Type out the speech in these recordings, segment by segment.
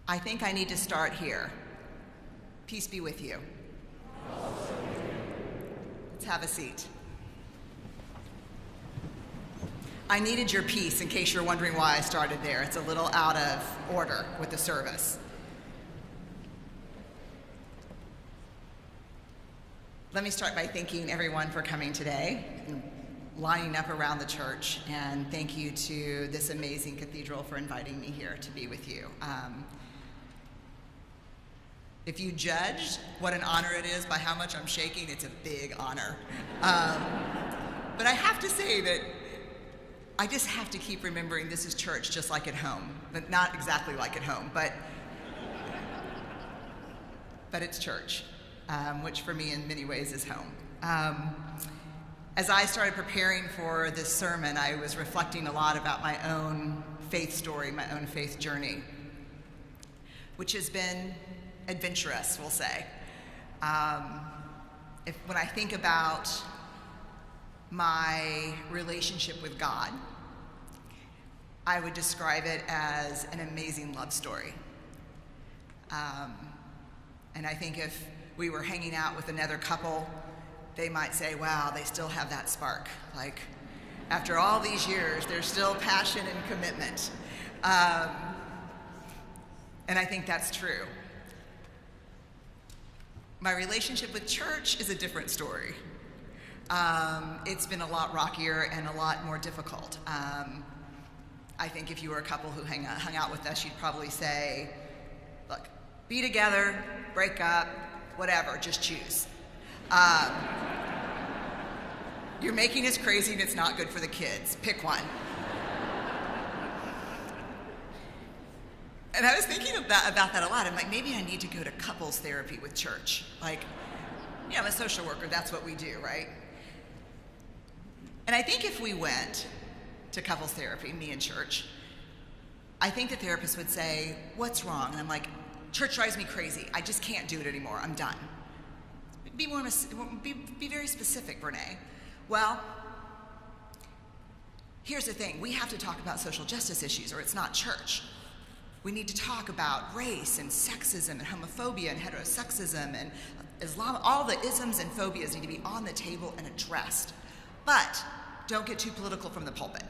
I think I need to start here. Peace be with you. Let's have a seat. I needed your peace, in case you're wondering why I started there. It's a little out of order with the service. Let me start by thanking everyone for coming today and lining up around the church, and thank you to this amazing cathedral for inviting me here to be with you. If you judged what an honor it is by how much I'm shaking, it's a big honor. But I have to say that I just have to keep remembering this is church just like at home, but not exactly like at home, but it's church, which for me in many ways is home. As I started preparing for this sermon, I was reflecting a lot about my own faith story, my own faith journey, which has been adventurous, we'll say. When I think about my relationship with God, I would describe it as an amazing love story. And I think if we were hanging out with another couple, they might say, wow, they still have that spark. Like, after all these years, there's still passion and commitment. And I think that's true. My relationship with church is a different story. It's been a lot rockier and a lot more difficult. I think if you were a couple who hung out with us, you'd probably say, look, be together, break up, whatever, just choose. You're making us crazy and it's not good for the kids. Pick one. And I was thinking about that a lot. I'm like, maybe I need to go to couples therapy with church. Like, yeah, I'm a social worker, that's what we do, right? And I think if we went to couples therapy, me and church, I think the therapist would say, what's wrong? And I'm like, church drives me crazy. I just can't do it anymore. I'm done. Be very specific, Brené. Well, here's the thing. We have to talk about social justice issues or it's not church. We need to talk about race and sexism and homophobia and heterosexism and Islam. All the isms and phobias need to be on the table and addressed. But don't get too political from the pulpit.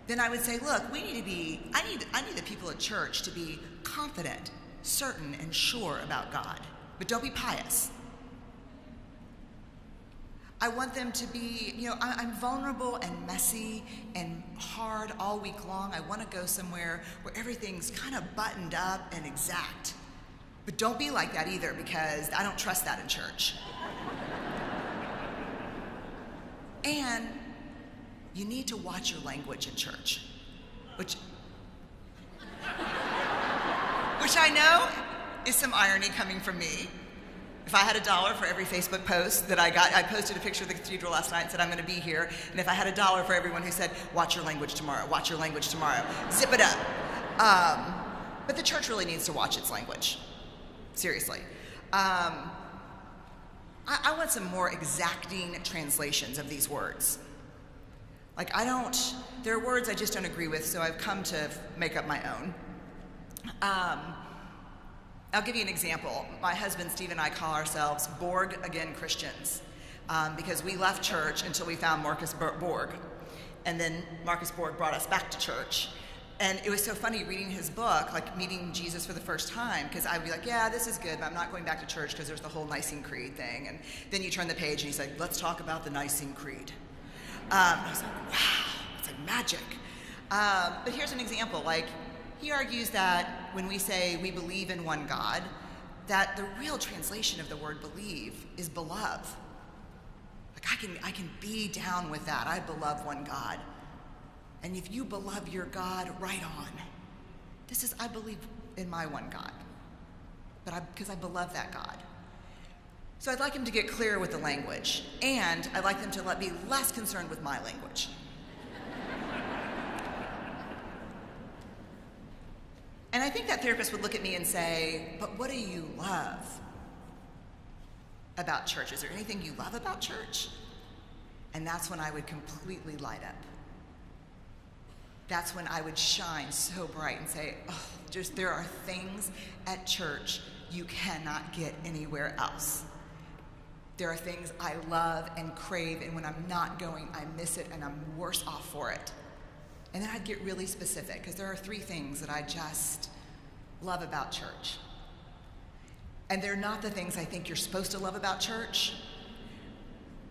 Then I would say, look, I need the people at church to be confident, certain, and sure about God, but don't be pious. I want them to be, I'm vulnerable and messy and hard all week long. I want to go somewhere where everything's kind of buttoned up and exact. But don't be like that either, because I don't trust that in church. And you need to watch your language in church, which I know is some irony coming from me. If I had $1 for every Facebook post that I posted a picture of the cathedral last night and said, I'm going to be here. And if I had $1 for everyone who said, watch your language tomorrow, watch your language tomorrow, zip it up. But the church really needs to watch its language. Seriously. I want some more exacting translations of these words. Like, there are words I just don't agree with, so I've come to make up my own. I'll give you an example. My husband, Steve, and I call ourselves born-again Christians because we left church until we found Marcus Borg. And then Marcus Borg brought us back to church. And it was so funny reading his book, like meeting Jesus for the first time, because I'd be like, yeah, this is good, but I'm not going back to church because there's the whole Nicene Creed thing. And then you turn the page and he's like, let's talk about the Nicene Creed. I was like, wow, it's like magic. But here's an example. Like, he argues that when we say we believe in one God, that the real translation of the word believe is beloved. Like, I can be down with that. I beloved one God. And if you beloved your God, right on. I believe in my one God. Because I beloved that God. So I'd like him to get clearer with the language. And I'd like them to be less concerned with my language. And I think that therapist would look at me and say, but what do you love about church? Is there anything you love about church? And that's when I would completely light up. that's when I would shine so bright and say, oh, just there are things at church you cannot get anywhere else. There are things I love and crave, and when I'm not going, I miss it and I'm worse off for it. And then I'd get really specific, because there are 3 things that I just love about church. And they're not the things I think you're supposed to love about church,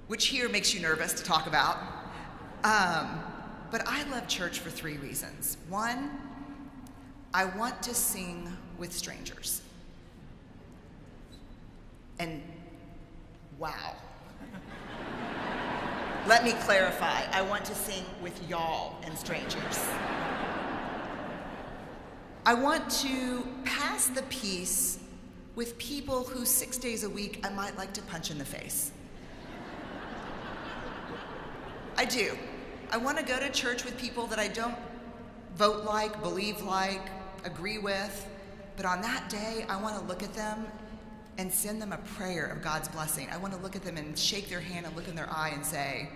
which here makes you nervous to talk about. But I love church for 3 reasons. 1, I want to sing with strangers. And wow. Let me clarify. I want to sing with y'all and strangers. I want to pass the peace with people who 6 days a week I might like to punch in the face. I do. I want to go to church with people that I don't vote like, believe like, agree with, but on that day, I want to look at them and send them a prayer of God's blessing. I want to look at them and shake their hand and look in their eye and say,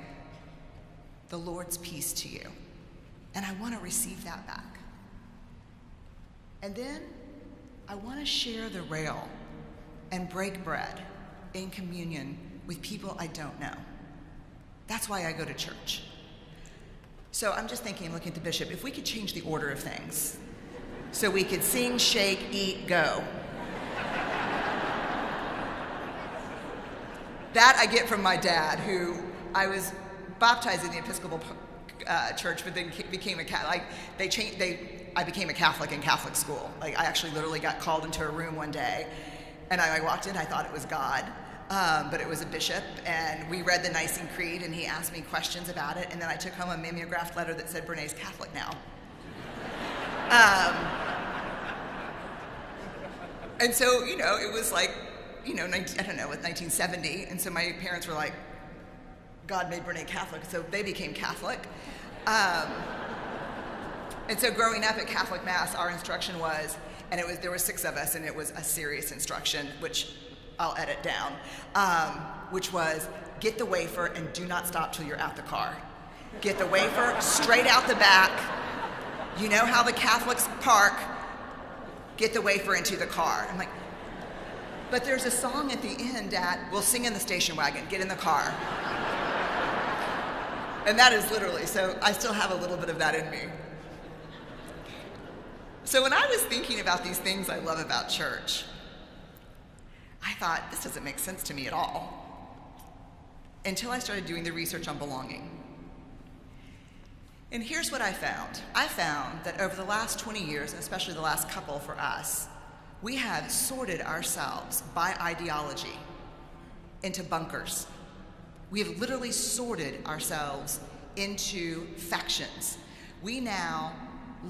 the Lord's peace to you. And I want to receive that back. And then I want to share the rail and break bread in communion with people I don't know. That's why I go to church. So I'm just thinking, looking at the bishop, if we could change the order of things so we could sing, shake, eat, go. That I get from my dad, who I was baptized in the Episcopal church, but then became a Catholic. I became a Catholic in Catholic school. Like, I actually literally got called into a room one day, and I walked in, I thought it was God. But it was a bishop, and we read the Nicene Creed, and he asked me questions about it, and then I took home a mimeographed letter that said, Brené's Catholic now. And so, it was like, I don't know, with 1970, and so my parents were like, God made Brené Catholic, so they became Catholic. And so growing up at Catholic Mass, our instruction was, and there were 6 of us, and it was a serious instruction, which I'll edit down, which was get the wafer and do not stop till you're at the car. Get the wafer straight out the back. You know how the Catholics park. Get the wafer into the car. I'm like, but there's a song at the end, Dad. We'll sing in the station wagon. Get in the car. And that is literally, so I still have a little bit of that in me. So when I was thinking about these things I love about church, I thought, this doesn't make sense to me at all, until I started doing the research on belonging. And here's what I found. I found that over the last 20 years, and especially the last couple for us, we have sorted ourselves by ideology into bunkers. We have literally sorted ourselves into factions. We now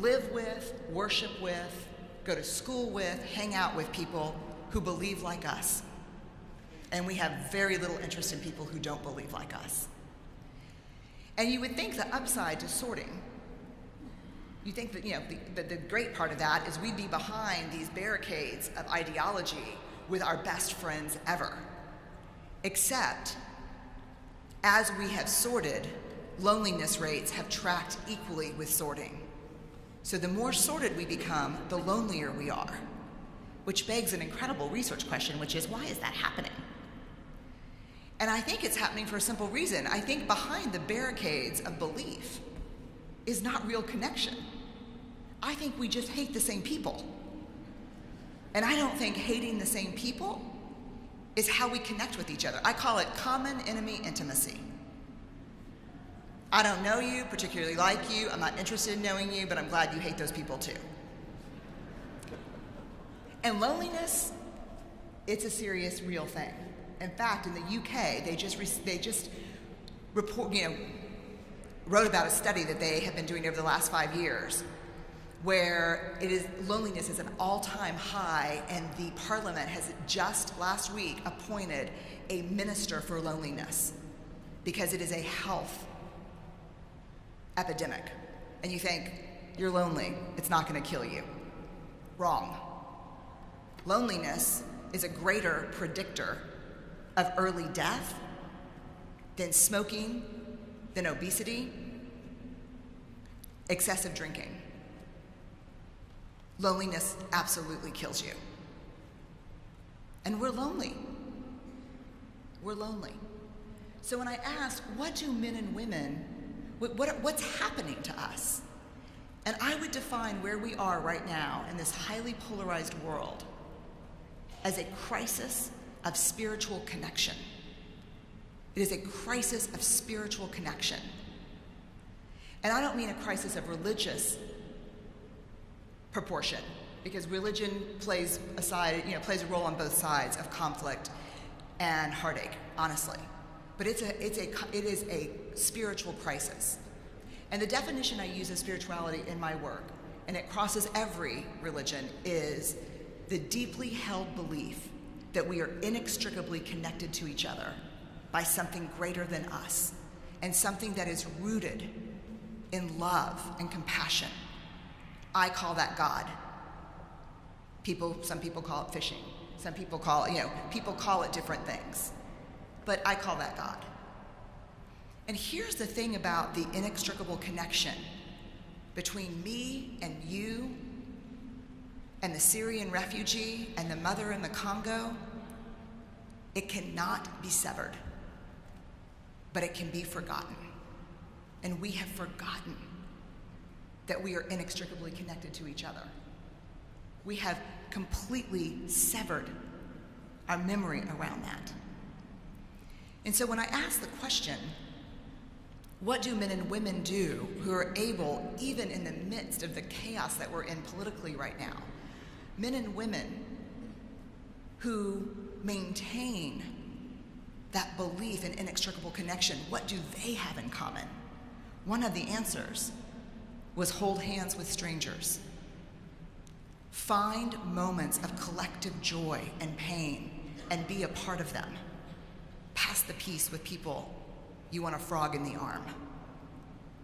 live with, worship with, go to school with, hang out with people who believe like us. And we have very little interest in people who don't believe like us. And you would think the upside to sorting, you think that, the great part of that is we'd be behind these barricades of ideology with our best friends ever. Except, as we have sorted, loneliness rates have tracked equally with sorting. So the more sorted we become, the lonelier we are. Which begs an incredible research question, which is, why is that happening? And I think it's happening for a simple reason. I think behind the barricades of belief is not real connection. I think we just hate the same people. And I don't think hating the same people is how we connect with each other. I call it common enemy intimacy. I don't know you, particularly like you. I'm not interested in knowing you, but I'm glad you hate those people too. And loneliness, it's a serious, real thing. In fact, in the UK, they just wrote about a study that they have been doing over the last 5 years, where loneliness is an all-time high, and the Parliament has just last week appointed a minister for loneliness because it is a health epidemic. And you think, you're lonely, it's not going to kill you. Wrong. Loneliness is a greater predictor of early death than smoking, than obesity. excessive drinking. Loneliness absolutely kills you. And we're lonely. We're lonely. So when I ask, what do men and women, what's happening to us? And I would define where we are right now in this highly polarized world as a crisis of spiritual connection. It is a crisis of spiritual connection. And I don't mean a crisis of religious proportion, because religion plays a role on both sides of conflict and heartache, honestly. But it is a spiritual crisis. And the definition I use of spirituality in my work, and it crosses every religion, is the deeply held belief that we are inextricably connected to each other by something greater than us, and something that is rooted in love and compassion. I call that God. Some people call it fishing. Some people call it, people call it different things. But I call that God. And here's the thing about the inextricable connection between me and you and the Syrian refugee and the mother in the Congo. It cannot be severed, but it can be forgotten. And we have forgotten that we are inextricably connected to each other. We have completely severed our memory around that. And so when I ask the question, what do men and women do who are able, even in the midst of the chaos that we're in politically right now, men and women who maintain that belief in inextricable connection, what do they have in common? One of the answers was hold hands with strangers. Find moments of collective joy and pain and be a part of them. Pass the peace with people you want a frog in the arm.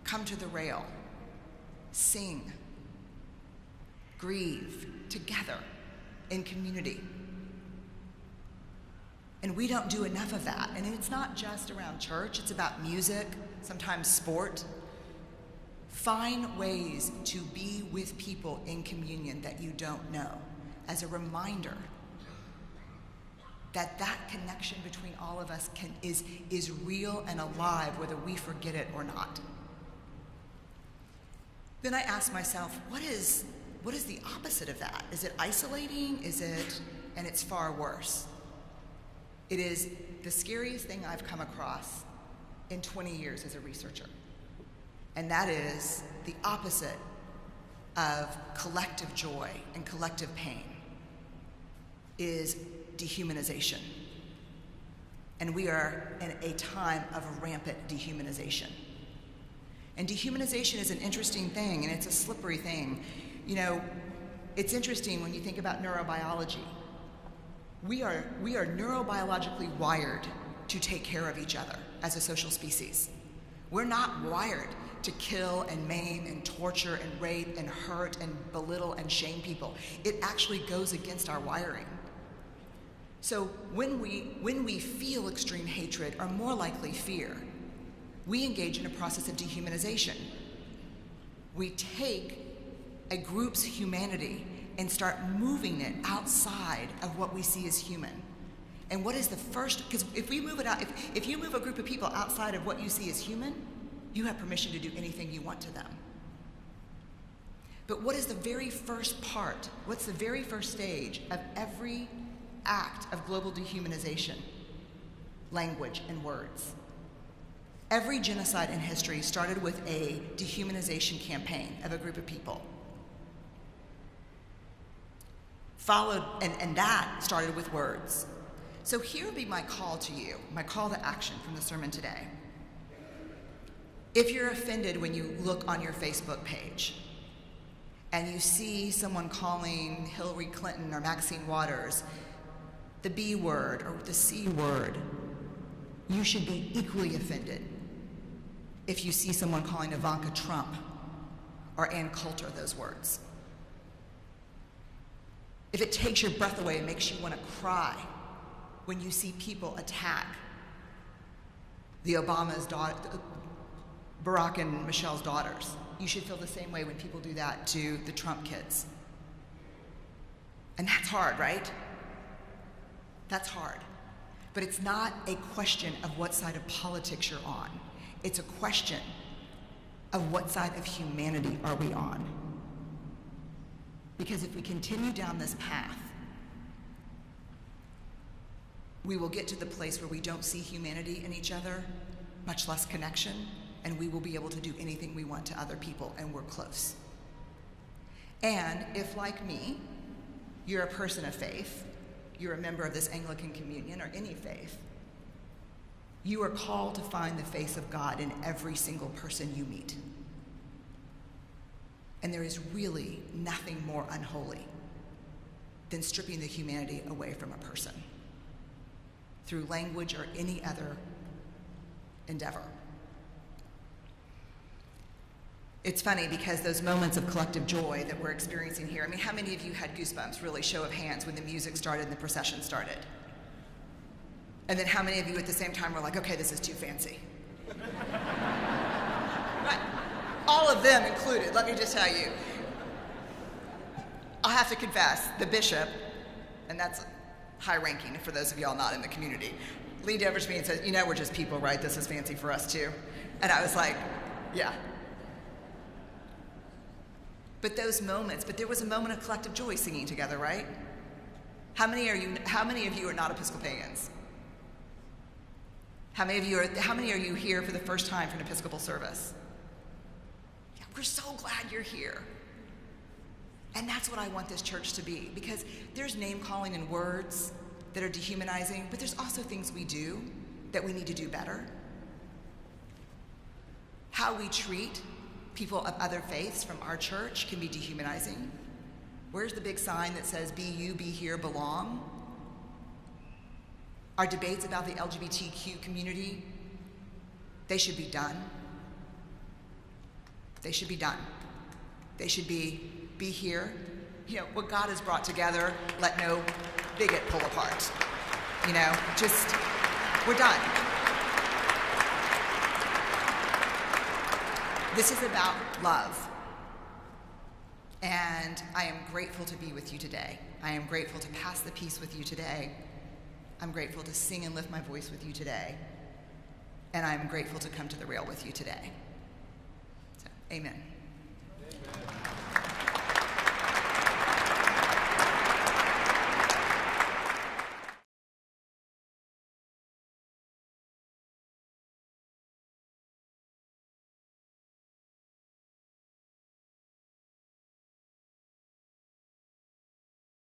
Come to the rail. Sing. Grieve together in community. And we don't do enough of that. And it's not just around church, it's about music, sometimes sport. Find ways to be with people in communion that you don't know, as a reminder that connection between all of us is real and alive, whether we forget it or not. Then I ask myself, what is the opposite of that? Is it isolating? And it's far worse. It is the scariest thing I've come across in 20 years as a researcher. And that is the opposite of collective joy and collective pain, is dehumanization. And we are in a time of rampant dehumanization. And dehumanization is an interesting thing, and it's a slippery thing. It's interesting when you think about neurobiology. We are neurobiologically wired to take care of each other as a social species. We're not wired to kill and maim and torture and rape and hurt and belittle and shame people. It actually goes against our wiring. So when we feel extreme hatred, or more likely fear, we engage in a process of dehumanization. We take a group's humanity and start moving it outside of what we see as human. And what is the first, because if we move it out, if you move a group of people outside of what you see as human, you have permission to do anything you want to them. But what is the very first part? What's the very first stage of every act of global dehumanization? Language and words. Every genocide in history started with a dehumanization campaign of a group of people. Followed, and that started with words. So here would be my call to you, my call to action from the sermon today. If you're offended when you look on your Facebook page and you see someone calling Hillary Clinton or Maxine Waters the B word or the C word, you should be equally offended if you see someone calling Ivanka Trump or Ann Coulter those words. If it takes your breath away and makes you want to cry when you see people attack the Barack and Michelle's daughters. You should feel the same way when people do that to the Trump kids. And that's hard, right? That's hard. But it's not a question of what side of politics you're on. It's a question of what side of humanity are we on. Because if we continue down this path, we will get to the place where we don't see humanity in each other, much less connection, and we will be able to do anything we want to other people, and we're close. And if, like me, you're a person of faith, you're a member of this Anglican communion or any faith, you are called to find the face of God in every single person you meet. And there is really nothing more unholy than stripping the humanity away from a person through language or any other endeavor. It's funny because those moments of collective joy that we're experiencing here, I mean, how many of you had goosebumps, really, show of hands, when the music started and the procession started? And then how many of you at the same time were like, okay, this is too fancy? Right. All of them included, let me just tell you. I'll have to confess, the bishop, and that's high ranking for those of y'all not in the community, leaned over to me and said, you know, we're just people, right? This is fancy for us too. And I was like, yeah. But those moments, but there was a moment of collective joy singing together, right? How many of you are not Episcopalians? How many are you here for the first time for an Episcopal service? Yeah, we're so glad you're here. And that's what I want this church to be, because there's name calling and words that are dehumanizing, but there's also things we do that we need to do better. How we treat people of other faiths from our church can be dehumanizing. Where's the big sign that says, be you, be here, belong? Our debates about the LGBTQ community, they should be done. They should be done. They should be here. You know, what God has brought together, let no bigot pull apart. You know, just, we're done. This is about love. And I am grateful to be with you today. I am grateful to pass the peace with you today. I'm grateful to sing and lift my voice with you today. And I'm grateful to come to the rail with you today. So, amen.